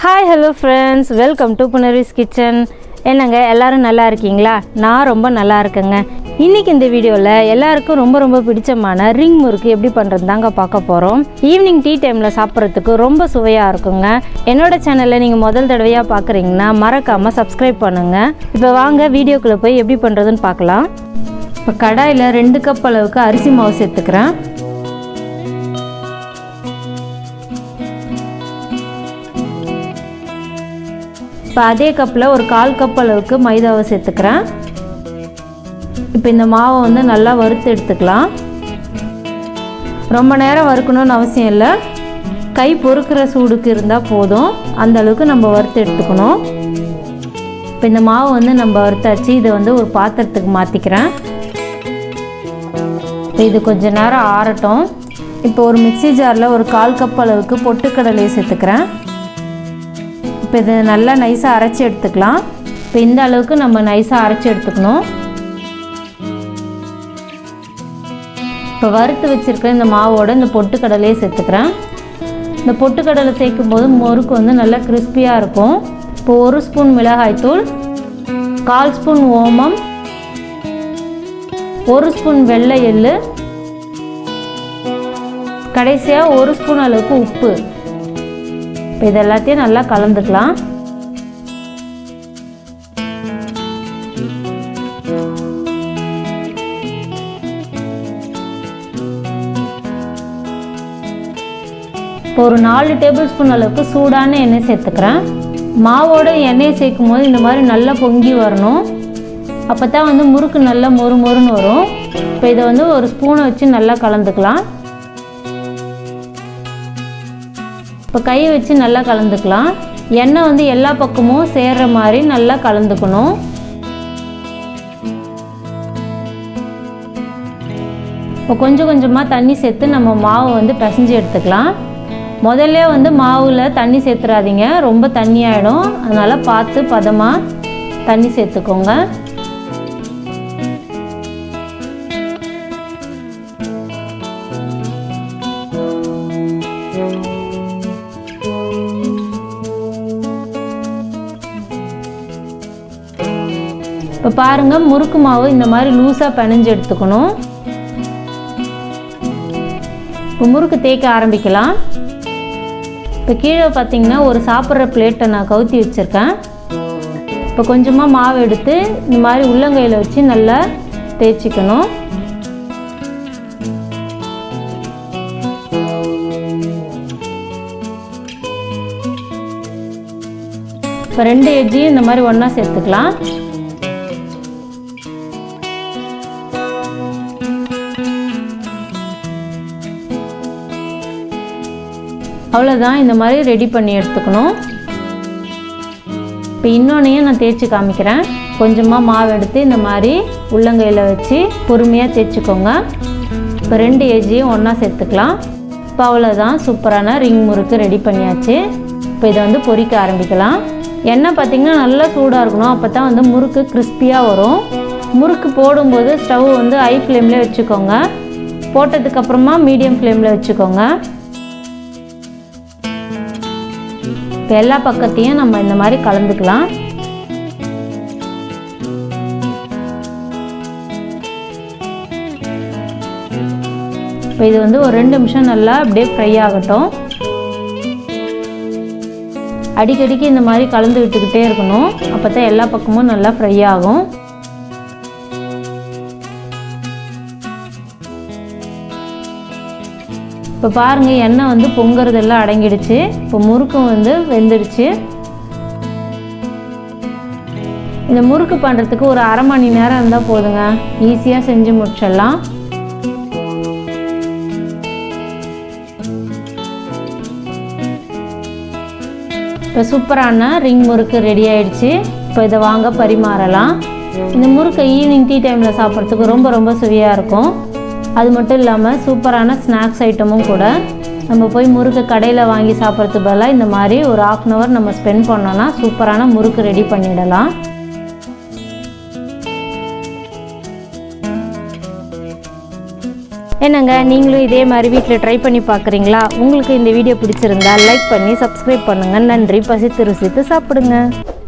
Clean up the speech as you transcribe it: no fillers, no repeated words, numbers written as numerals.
Hi hello friends, welcome to punarvis kitchen. என்னங்க எல்லாரும் நல்லா இருக்கீங்களா? நான் ரொம்ப நல்லா இருக்கேங்க. இன்றைக்கி இந்த வீடியோவில் எல்லாருக்கும் ரொம்ப பிடிச்சமான ரிங் முறுக்கு எப்படி பண்ணுறது தாங்க பார்க்க போகிறோம். ஈவினிங் டீ டைமில் சாப்பிட்றதுக்கு ரொம்ப சுவையாக இருக்குங்க. என்னோட சேனலில் நீங்கள் முதல் தடவையாக பார்க்குறீங்கன்னா மறக்காமல் சப்ஸ்கிரைப் பண்ணுங்கள். இப்போ வாங்க வீடியோக்குள்ளே போய் எப்படி பண்ணுறதுன்னு பார்க்கலாம். இப்போ கடாயில் 2 கப் அளவுக்கு அரிசி மாவு சேர்த்துக்கிறேன். இப்போ அதே கப்பில் ஒரு 1/4 கப் அளவுக்கு மைதாவை சேர்த்துக்கிறேன். இப்போ இந்த மாவை வந்து நல்லா வறுத்து எடுத்துக்கலாம். ரொம்ப நேரம் வறுக்கணும்னு அவசியம் இல்லை, கை பொறுக்கிற சூடுக்கு இருந்தால் போதும். அந்த அளவுக்கு நம்ம வறுத்து எடுத்துக்கணும். இப்போ இந்த மாவு வந்து நம்ம வறுத்தாச்சு. இதை வந்து ஒரு பாத்திரத்துக்கு மாற்றிக்கிறேன். இது கொஞ்சம் நேரம் ஆறட்டும். இப்போ ஒரு மிக்ஸி ஜாரில் ஒரு 1/4 கப் அளவுக்கு பொட்டுக்கடலையை சேர்த்துக்கிறேன். இப்போ இதை நல்லா நைஸாக அரைச்சி எடுத்துக்கலாம். இப்போ இந்த அளவுக்கு நம்ம நைஸாக அரைச்சி எடுத்துக்கணும். இப்போ வறுத்து வச்சுருக்க இந்த மாவோடு இந்த பொட்டுக்கடலையை சேர்த்துக்கிறேன். இந்த பொட்டுக்கடலை சேர்க்கும் போது முறுக்கு வந்து நல்லா கிறிஸ்பியாக இருக்கும். இப்போ 1 ஸ்பூன் மிளகாய்த்தூள், 1/4 ஸ்பூன் ஓமம், 1 ஸ்பூன் வெள்ளை எள்ளு, கடைசியாக 1 ஸ்பூன் அளவுக்கு உப்பு. இப்போ இது எல்லாத்தையும் நல்லா கலந்துக்கலாம். இப்போ ஒரு 4 டேபிள் ஸ்பூன் அளவுக்கு சூடான எண்ணெய் சேர்த்துக்கிறேன். மாவோட எண்ணெய் சேர்க்கும் போது இந்த மாதிரி நல்லா பொங்கி வரணும். அப்போ தான் வந்து முறுக்கு நல்லா மொறுன்னு வரும். இப்போ இதை வந்து ஒரு ஸ்பூனை வச்சு நல்லா கலந்துக்கலாம். இப்போ கையை வச்சு நல்லா கலந்துக்கலாம். எண்ணெய் வந்து எல்லா பக்கமும் சேர்கிற மாதிரி நல்லா கலந்துக்கணும். இப்போ கொஞ்சமாக தண்ணி சேர்த்து நம்ம மாவு வந்து பிசைஞ்சு எடுத்துக்கலாம். முதல்ல வந்து மாவில் தண்ணி சேர்த்துறாதீங்க, ரொம்ப தண்ணி ஆகிடும். அதனால் பார்த்து பதமாக தண்ணி சேர்த்துக்கோங்க. இப்போ பாருங்கள், முறுக்கு மாவு இந்த மாதிரி லூஸாக பிணைஞ்சு எடுத்துக்கணும். இப்போ முறுக்கு தேய்க்க ஆரம்பிக்கலாம். இப்போ கீழே பார்த்திங்கன்னா ஒரு சாப்பிட்ற பிளேட்டை நான் கவுத்தி வச்சுருக்கேன். இப்போ கொஞ்சமாக மாவு எடுத்து இந்த மாதிரி உள்ளங்கையில் வச்சு நல்லா தேய்ச்சிக்கணும். இப்போ 2 எட்ஜையும் இந்த மாதிரி ஒன்றா சேர்த்துக்கலாம். அவ்வளோதான், இந்த மாதிரி ரெடி பண்ணி எடுத்துக்கணும். இப்போ இன்னொன்னையும் நான் தேய்ச்சி காமிக்கிறேன். கொஞ்சமாக மாவு எடுத்து இந்த மாதிரி உள்ளங்கையில் வச்சு பொறுமையாக தேய்ச்சிக்கோங்க. இப்போ 2 எட்ஜையும் ஒன்றா சேர்த்துக்கலாம். இப்போ அவ்வளோதான், சூப்பரான ரிங் முறுக்கு ரெடி பண்ணியாச்சு. இப்போ இதை வந்து பொரிக்க ஆரம்பிக்கலாம். எண்ணெய் பார்த்திங்கன்னா நல்லா சூடாக இருக்கணும். அப்போ தான் வந்து முறுக்கு கிறிஸ்பியாக வரும். முறுக்கு போடும்போது ஸ்டவ் வந்து ஹை ஃப்ளேம்லேயே வச்சுக்கோங்க. போட்டதுக்கப்புறமா மீடியம் ஃப்ளேமில் வச்சுக்கோங்க. இப்போ எல்லா பக்கத்தையும் நம்ம இந்த மாதிரி கலந்துக்கலாம். இப்போ இது வந்து ஒரு 2 நிமிஷம் நல்லா அப்படியே ஃப்ரை ஆகட்டும். அடிக்கடிக்கு இந்த மாதிரி கலந்து விட்டுக்கிட்டே இருக்கணும். அப்போ தான் எல்லா பக்கமும் நல்லா ஃப்ரை ஆகும். இப்போ பாருங்கள், எண்ணெய் வந்து பொங்குறதெல்லாம் அடங்கிடுச்சு. இப்போ முறுக்கும் வந்து வெந்துடுச்சு. இந்த முறுக்கு பண்ணுறதுக்கு ஒரு 1/2 மணி நேரம் இருந்தால் போதுங்க, ஈஸியாக செஞ்சு முடிச்சிடலாம். இப்போ சூப்பரான ரிங் முறுக்கு ரெடி ஆயிடுச்சு. இப்போ இதை வாங்க பரிமாறலாம். இந்த முறுக்கை ஈவினிங் டீ டைமில் சாப்பிட்றதுக்கு ரொம்ப சுவையாக இருக்கும். அது மட்டும் இல்லாமல் சூப்பரான ஸ்நாக்ஸ் ஐட்டமும் கூட. நம்ம போய் முறுக்கு கடையில் வாங்கி சாப்பிட்றதுக்கு பதிலாக இந்த மாதிரி ஒரு 1/2 hour நம்ம ஸ்பெண்ட் பண்ணோன்னா சூப்பரான முறுக்கு ரெடி பண்ணிடலாம். என்னங்க நீங்களும் இதே மாதிரி வீட்டில் ட்ரை பண்ணி பார்க்குறீங்களா? உங்களுக்கு இந்த வீடியோ பிடிச்சிருந்தா லைக் பண்ணி சப்ஸ்கிரைப் பண்ணுங்கள். நன்றி. பசித்து ருசித்து சாப்பிடுங்க.